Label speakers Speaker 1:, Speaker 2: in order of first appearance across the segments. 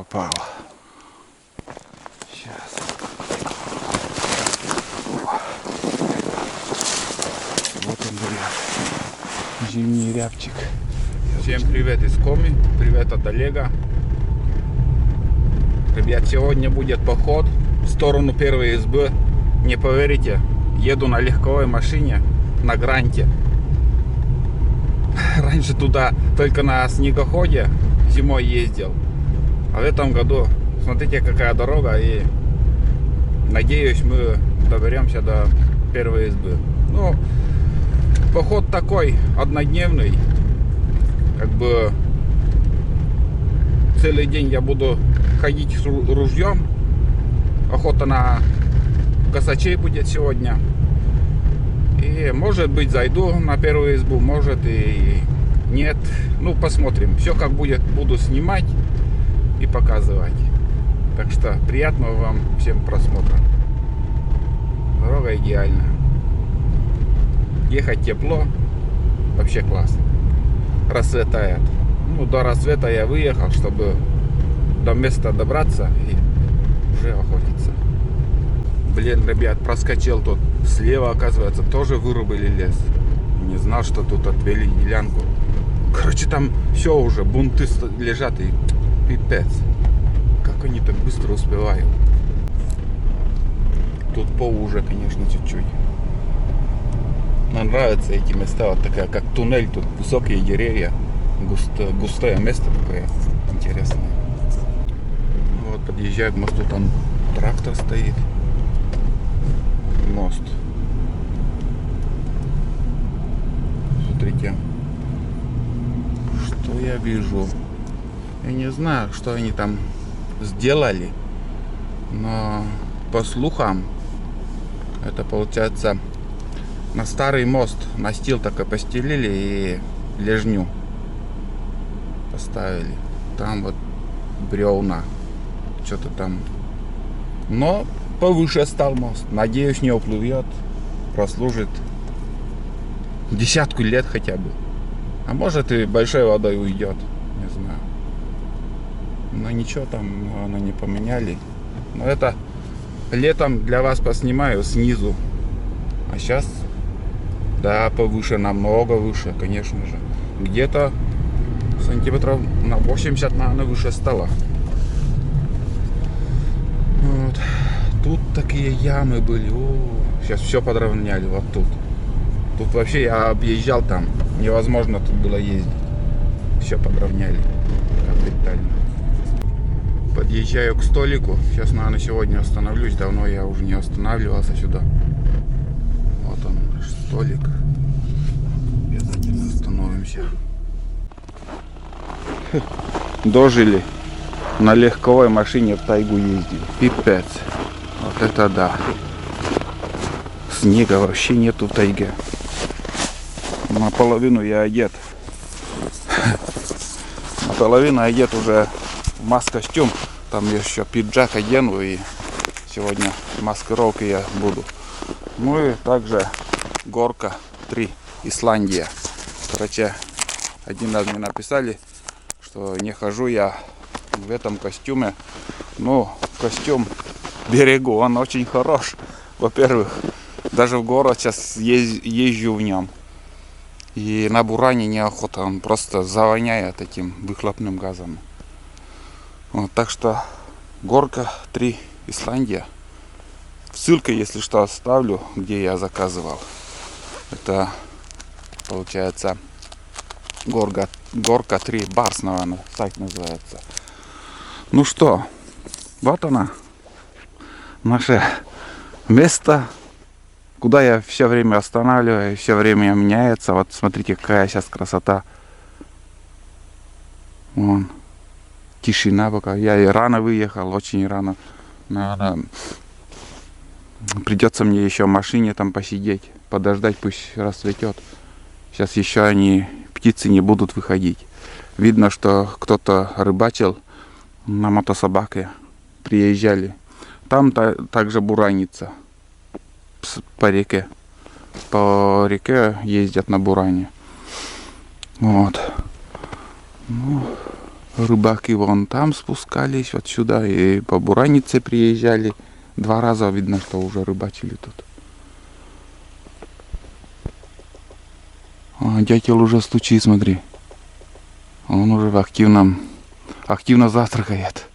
Speaker 1: попало. Сейчас. Вот он, ряб. Зимний рябчик.
Speaker 2: Всем привет из Коми, привет от Олега. Ребят, сегодня будет поход в сторону первой избы. Не поверите, еду на легковой машине на Гранте. Раньше туда только на снегоходе зимой ездил. А в этом году, смотрите, какая дорога, и надеюсь, мы доберемся до первой избы. Ну, поход такой однодневный. Как бы целый день я буду ходить с ружьем. Охота на косачей будет сегодня. И может быть зайду на первую избу, может и нет. Ну, посмотрим. Все как будет, буду снимать и показывать. Так что приятного вам всем просмотра. Дорога идеальная. Ехать тепло. Вообще классно. Рассветает. Ну, до рассвета я выехал, чтобы до места добраться и уже охотиться. Блин, ребят, проскочил тут. Слева, оказывается, тоже вырубили лес. Не знал, что тут отвели делянку. Короче, там все уже, бунты лежат и пипец. Как они так быстро успевают. Тут поуже, конечно, чуть-чуть. Мне нравятся эти места, вот такая, как туннель, тут высокие деревья. Густое место такое интересное. Вот, подъезжаю к мосту, там трактор стоит. Мост. Смотрите, что я вижу. Я не знаю, что они там сделали, но по слухам это получается на старый мост настил такой постелили и лежню поставили. Там вот бревна, что-то там. Но повыше стал мост. Надеюсь, не уплывет, прослужит десятку лет хотя бы. А может и большой водой уйдет, не знаю. Но ничего там, оно не поменяли. Но это летом для вас поснимаю снизу. А сейчас, да, повыше, намного выше, конечно же. Где-то сантиметров на 80, наверное, выше стола. Вот. Тут такие ямы были. Сейчас все подровняли вот тут. Тут вообще я объезжал там. Невозможно тут было ездить. Все подровняли. Капитально. Подъезжаю к столику. Сейчас, наверное, сегодня остановлюсь. Давно я уже не останавливался сюда. Вот он, наш столик. Обязательно остановимся. Дожили. На легковой машине в тайгу ездил. Пипец. Вот это да. Снега вообще нету в тайге. Наполовину я одет. Наполовину одет уже в маск-костюм. Там еще пиджак одену, и сегодня маскировкой я буду. Ну и также горка 3, Исландия. Короче, один раз мне написали, что не хожу я в этом костюме. Ну, костюм берегу, он очень хорош. Во-первых, даже в город сейчас езжу в нем. И на буране неохота, он просто завоняет этим выхлопным газом. Вот, так что горка 3, Исландия. Ссылка, если что, оставлю, где я заказывал. Это получается горка 3 Барс, наверное, сайт называется. Ну что, вот она, наше место, куда я все время останавливаюсь, все время меняется. Вот смотрите, какая сейчас красота. Вон, тишина пока. Я и рано выехал, очень рано. Наверное, придется мне еще в машине там посидеть, подождать, пусть расцветет. Сейчас еще птицы не будут выходить. Видно, что кто-то рыбачил на мотособаке, приезжали. Там также буранится по реке. По реке ездят на буране. Вот. Ну, Рыбаки вон там спускались, вот сюда, и по Буранице приезжали. 2 раза видно, что уже рыбачили тут. А, дятел уже стучит, смотри. Он уже активно завтракает.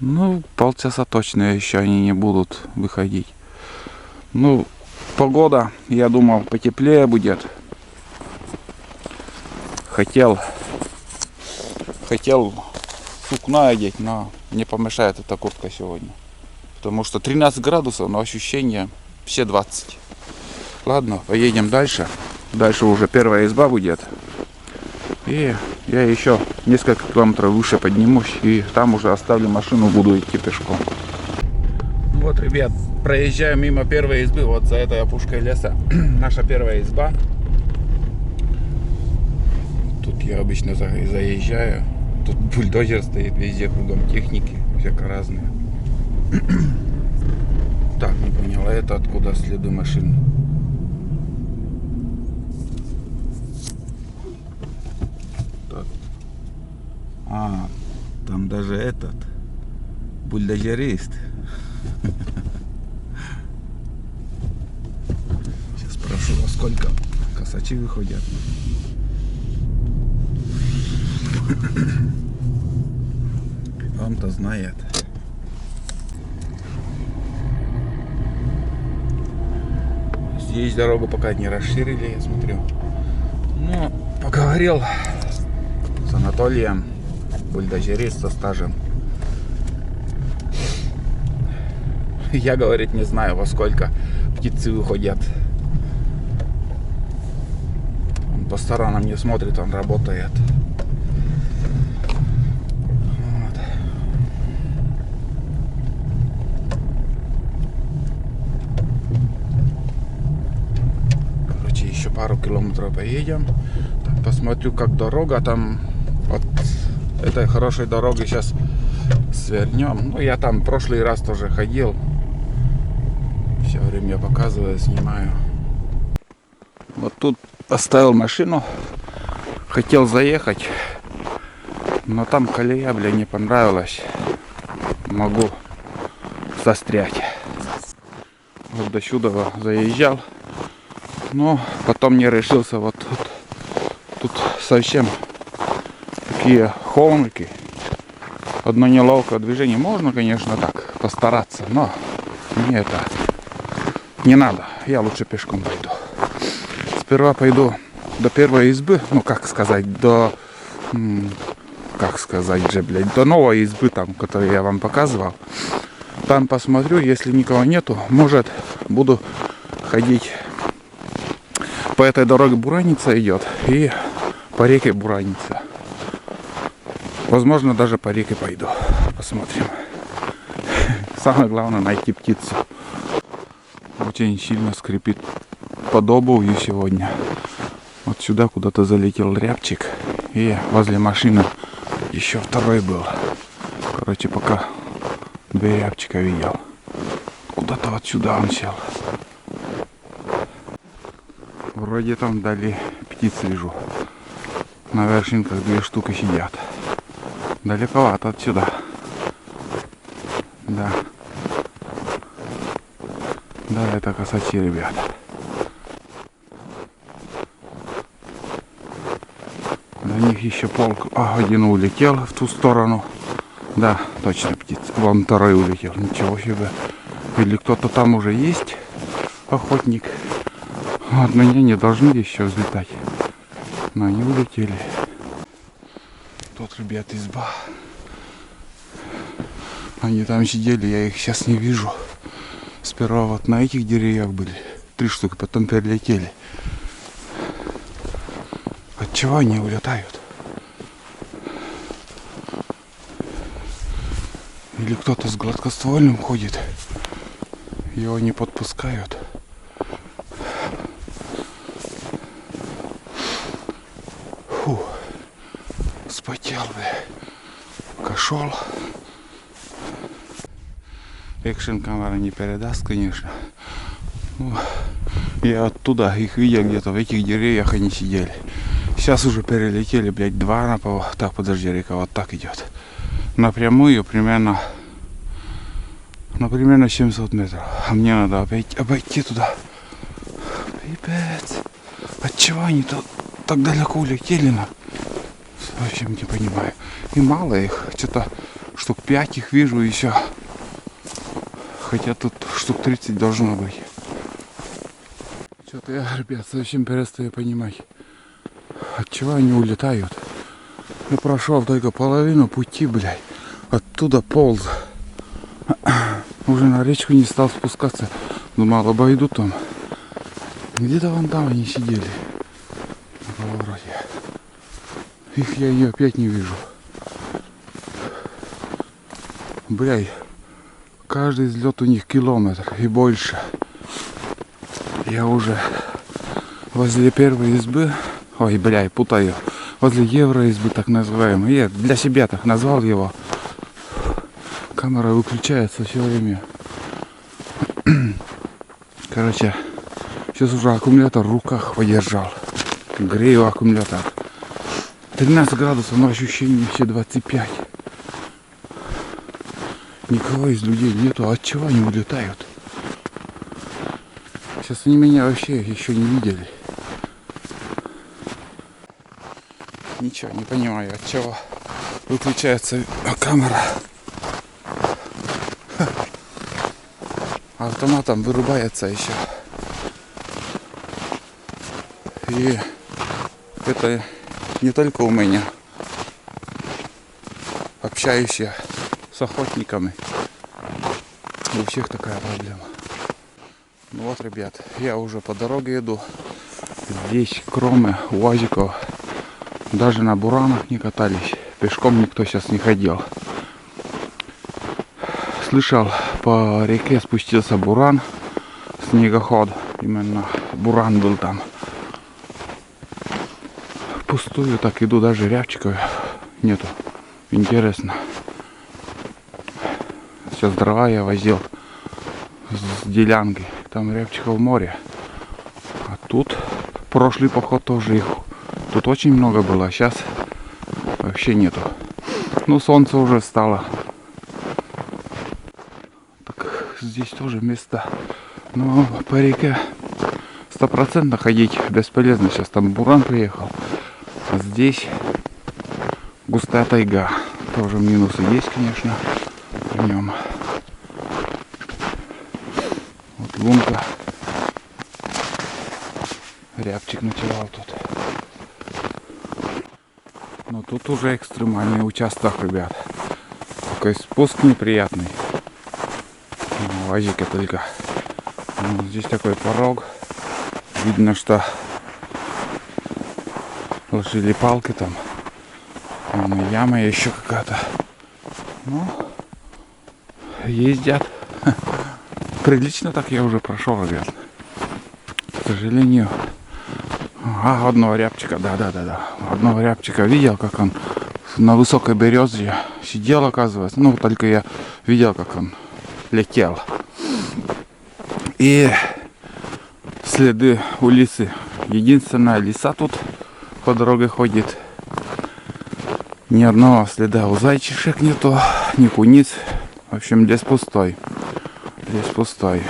Speaker 2: Ну, полчаса точно еще они не будут выходить. Ну, погода, я думал, потеплее будет. Хотел сукна одеть, но не помешает эта куртка сегодня. Потому что 13 градусов, но ощущение все 20. Ладно, поедем дальше. Дальше уже первая изба будет. И я еще несколько километров выше поднимусь. И там уже оставлю машину, буду идти пешком. Вот, ребят, проезжаю мимо первой избы. Вот за этой опушкой леса наша первая изба. Тут я обычно заезжаю. Тут бульдозер стоит, везде кругом техники, всяко разные. Так, не поняла, это откуда следы машин? Так. А, там даже этот бульдозерист. Сейчас спрошу, во сколько косачи выходят. Он-то знает. Здесь дорогу пока не расширили, я смотрю. Но поговорил с Анатолием, бульдозерист со стажем. Я, говорит, не знаю, во сколько птицы выходят. Он по сторонам не смотрит, он работает. Вот. Короче, еще пару километров поедем. Там посмотрю, как дорога. Там от этой хорошей дороги сейчас свернем. Ну, я там в прошлый раз тоже ходил. Все время показываю, снимаю. Вот тут оставил машину. Хотел заехать. Но там колея, бля, не понравилась. Могу застрять. Вот до сюда заезжал. Но потом не решился. Вот тут совсем такие холмики. Одно неловкое движение. Можно, конечно, так постараться, но мне это не надо. Я лучше пешком пойду. Сперва пойду до первой избы. Ну, как сказать, до новой избы, там, которую я вам показывал. Там посмотрю, если никого нету, может, буду ходить по этой дороге. Бураница идет, и по реке Бураница. Возможно, даже по реке пойду. Посмотрим. Самое главное найти птицу. Очень сильно скрипит под обувью сегодня. Вот сюда куда-то залетел рябчик. И возле машины еще второй был. Короче, пока 2 рябчика видел. Куда-то вот сюда он сел. Вроде там вдали птиц вижу. На вершинках 2 штуки сидят. Далековато отсюда. Да. Да, это косачи, ребят. До них еще один улетел в ту сторону. Да, точно птица. Вон второй улетел. Ничего себе. Или кто-то там уже есть, охотник. От меня не должны еще взлетать. Но они улетели. Тут, ребят, изба. Они там сидели, я их сейчас не вижу. Сперва вот на этих деревьях были 3 штуки, потом перелетели. От чего они улетают? Или кто-то с гладкоствольным ходит, его не подпускают. Фу, спотел, пока шел. Экшн камера не передаст, конечно. Ну, я оттуда их видел, где-то в этих деревьях они сидели.
Speaker 1: Сейчас уже перелетели, блядь, два на пол. Так, подожди, река вот так идет. Напрямую примерно 700 метров. А мне надо обойти туда. Пипец. Отчего они так далеко улетели? Вообще не понимаю. И мало их. Что-то штук 5 их вижу еще. Хотя тут штук 30 должно быть. Что-то я, ребят, совсем перестаю понимать. Отчего они улетают? Я прошел только половину пути, блядь. Оттуда полз. Уже на речку не стал спускаться. Думал, обойду там. Где-то вон там они сидели. На повороте. Их я ее опять не вижу. Блядь. Каждый взлет у них километр и больше. Я уже возле первой избы. Ой, блядь, путаю. Возле евроизбы, так называемой. Я для себя так назвал его. Камера выключается все время. Короче, сейчас уже аккумулятор в руках подержал. Грею аккумулятор. 13 градусов, но ощущение все 25. Никого из людей нету. От чего они улетают? Сейчас они меня вообще еще не видели. Ничего, не понимаю, от чего выключается камера. Автоматом вырубается еще. И это не только у меня. Общающие с охотниками. У всех такая проблема. Ну вот, ребят, я уже по дороге иду. Здесь, кроме УАЗиков, даже на буранах не катались. Пешком никто сейчас не ходил. Слышал, по реке спустился буран, снегоход. Именно буран был там. Пустую так иду, даже рябчиков нету. Интересно. Сейчас дрова я возил с делянкой. Там рябчиков море. А тут прошлый поход тоже их. Тут очень много было, а сейчас вообще нету. Ну, солнце уже встало. Так, здесь тоже места. Но по реке 100% ходить бесполезно. Сейчас там буран приехал. А здесь густая тайга. Тоже минусы есть, конечно, в нем. Вот лунка. Рябчик ночевал тут. Но тут уже экстремальный участок, ребят. Такой спуск неприятный. Лазика только. Ну, здесь такой порог. Видно, что ложили палки там. Вон яма еще какая-то. Ну, ездят. Прилично так я уже прошел, ребят. К сожалению. Одного рябчика, да. Одного рябчика видел, как он на высокой березе сидел, оказывается. Ну, только я видел, как он летел. И следы у лисы. Единственная лиса тут по дороге ходит. Ни одного следа у зайчишек нету, ни куниц. В общем, лес пустой. Лес пустой.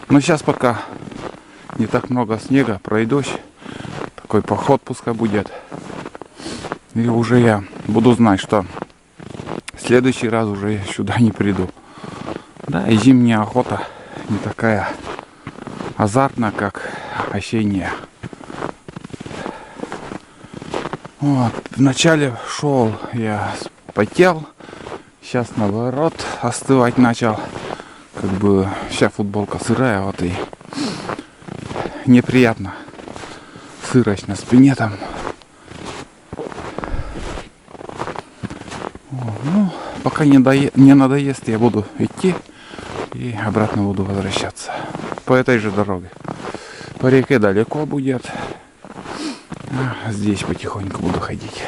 Speaker 1: Но сейчас пока не так много снега, пройдусь. Такой поход пускай будет. И уже я буду знать, что в следующий раз уже я сюда не приду. Да, и зимняя охота не такая азартная, как осенняя. Вот. Вначале шел, я потел. Сейчас наоборот остывать начал. Как бы вся футболка сырая, вот и неприятно. Сырость на спине там. Ну, пока не надоест, я буду идти и обратно буду возвращаться. По этой же дороге. По реке далеко будет. А здесь потихоньку буду ходить.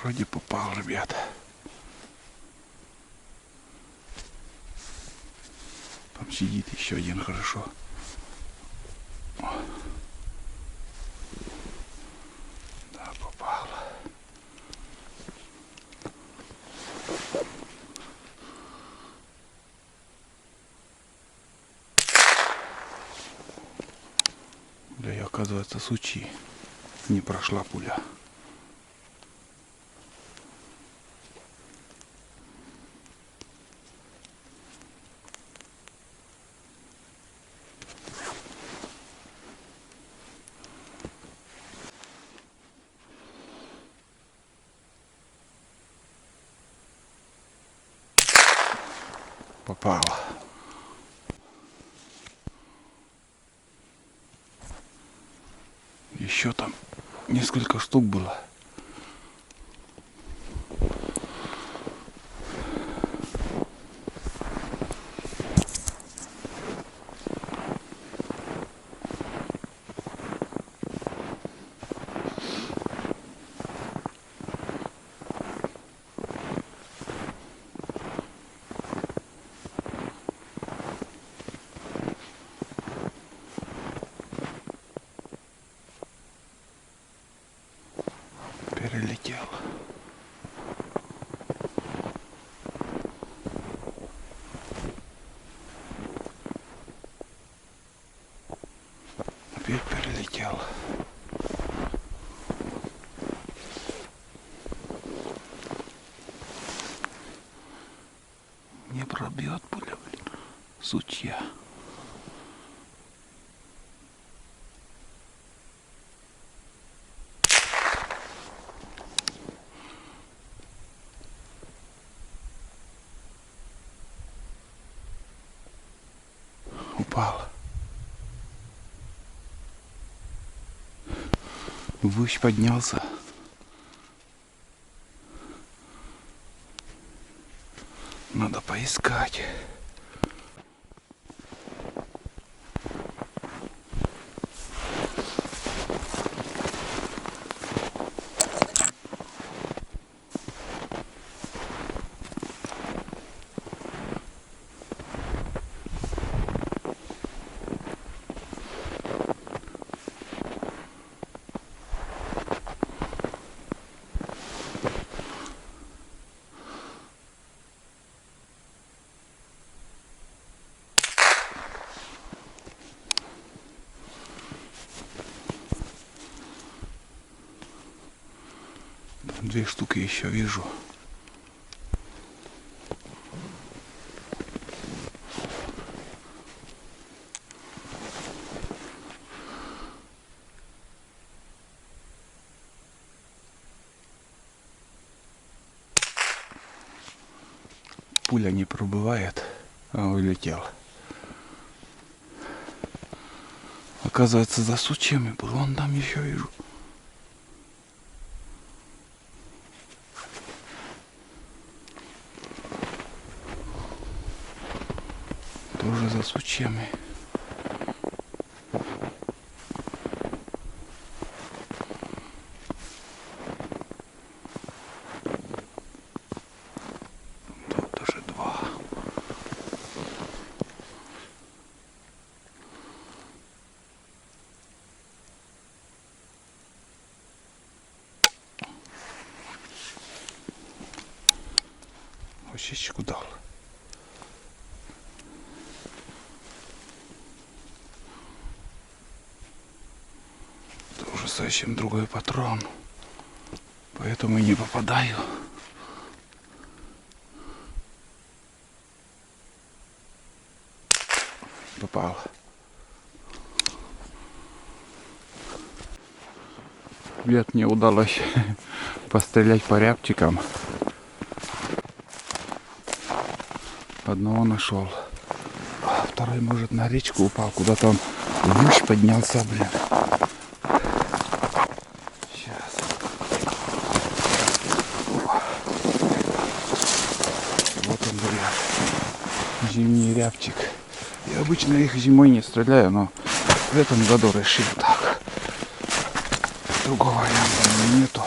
Speaker 1: Вроде попал, ребята. Там сидит еще один хорошо. Да, попал. Да и оказывается сучи. Не прошла пуля. Попала. Еще там несколько штук было. Перелетел. Опять перелетел. Не пробьет пуля, блин. Сучья. Упал. Выше поднялся. Надо поискать. Две штуки еще вижу. Пуля не пробивает, а улетел. Оказывается, за сучьями был. Вон там еще вижу. Тоже за сучьями. Тут даже два. Щечку дал. Это уже совсем другой патрон. Поэтому и не попадаю. Попал. Ребят, мне удалось пострелять по рябчикам. Одного нашел. А второй, может, на речку упал. Куда-то он выше поднялся, блин. Сейчас. Вот он, блин. Зимний рябчик. Я обычно их зимой не стреляю, но в этом году решил так. Другого варианта нету.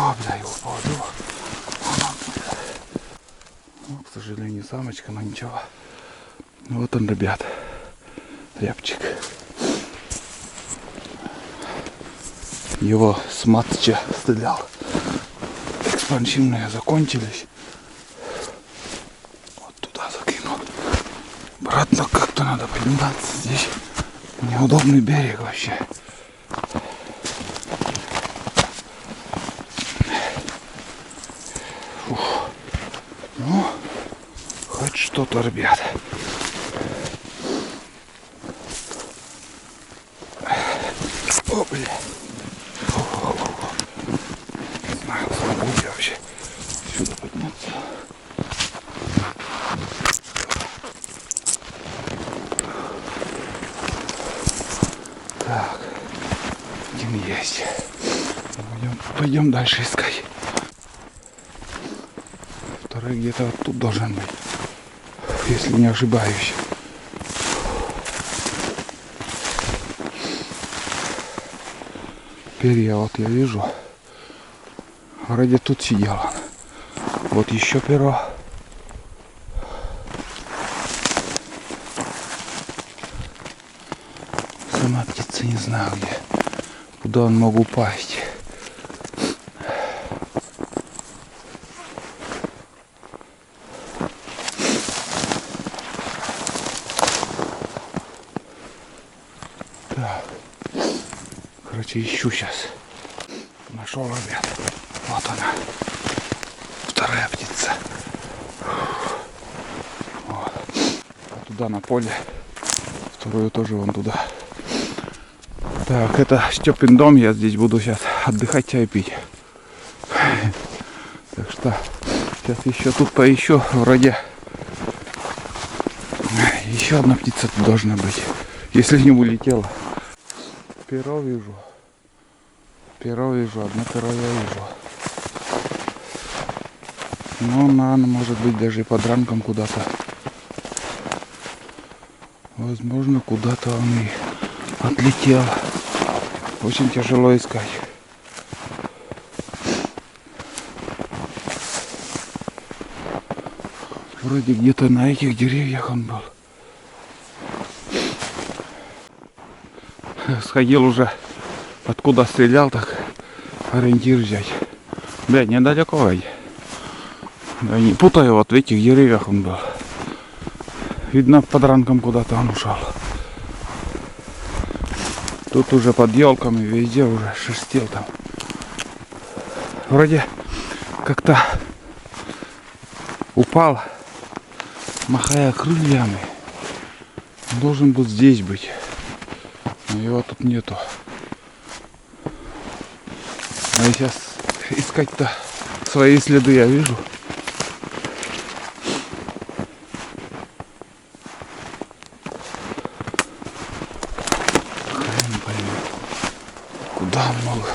Speaker 1: О, бля, его поводу. Ну, к сожалению, самочка, но ничего. Вот он, ребят, рябчик. Его с матча стрелял. Экспансивные закончились. Вот туда закинул. Обратно как-то надо подниматься. Здесь неудобный берег вообще. Фух. Ну, хоть что-то, ребят. О, бля. Не знаю, смогу я вообще сюда подняться. Так, один есть. Пойдем дальше искать. Второй где-то вот тут должен быть, если не ошибаюсь. Перья вот я вижу. Вроде тут сидел он. Вот еще перо. Сама птица не знаю где. Куда он мог упасть. Так. Короче, ищу сейчас. Нашел, ребят. Вот она. Вторая птица. Вот. А туда на поле. Вторую тоже вон туда. Так, это Степин дом. Я здесь буду сейчас отдыхать, чай пить. Так что сейчас еще тут поищу. Вроде еще одна птица тут должна быть. Если не улетела. Перо вижу. Перо вижу. Одно перо я вижу. Но она может быть даже под ранком куда-то. Возможно, куда-то он и отлетел. Очень тяжело искать. Вроде где-то на этих деревьях он был. Сходил уже, откуда стрелял, так ориентир взять. Блядь, недалеко ведь. Да не путаю, вот в этих деревьях он был. Видно, под ранком куда-то он ушел. Тут уже под елками везде уже шерстил там. Вроде как-то упал, махая крыльями. Должен был здесь быть. Но его тут нету. А сейчас искать-то свои следы я вижу. Хрен пойми. Куда он мог?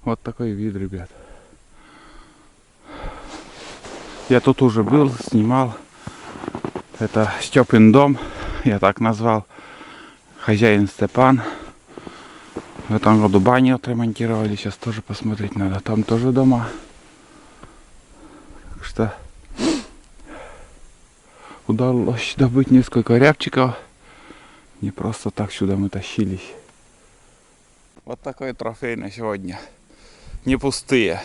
Speaker 1: Вот такой вид, ребят. Я тут уже был, снимал. Это Степин дом, я так назвал. Хозяин Степан. В этом году баню отремонтировали, сейчас тоже посмотреть надо. Там тоже дома. Так что удалось добыть несколько рябчиков. Не просто так сюда мы тащились. Вот такой трофей на сегодня. Не пустые.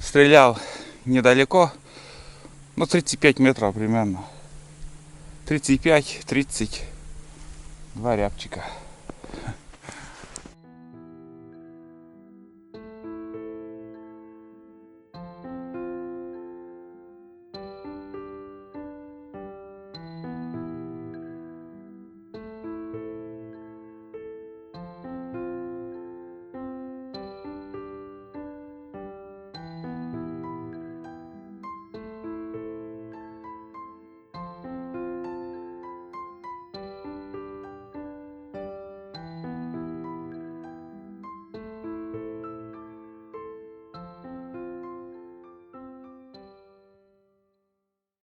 Speaker 1: Стрелял недалеко, ну 35 метров примерно. 35-30. Два рябчика.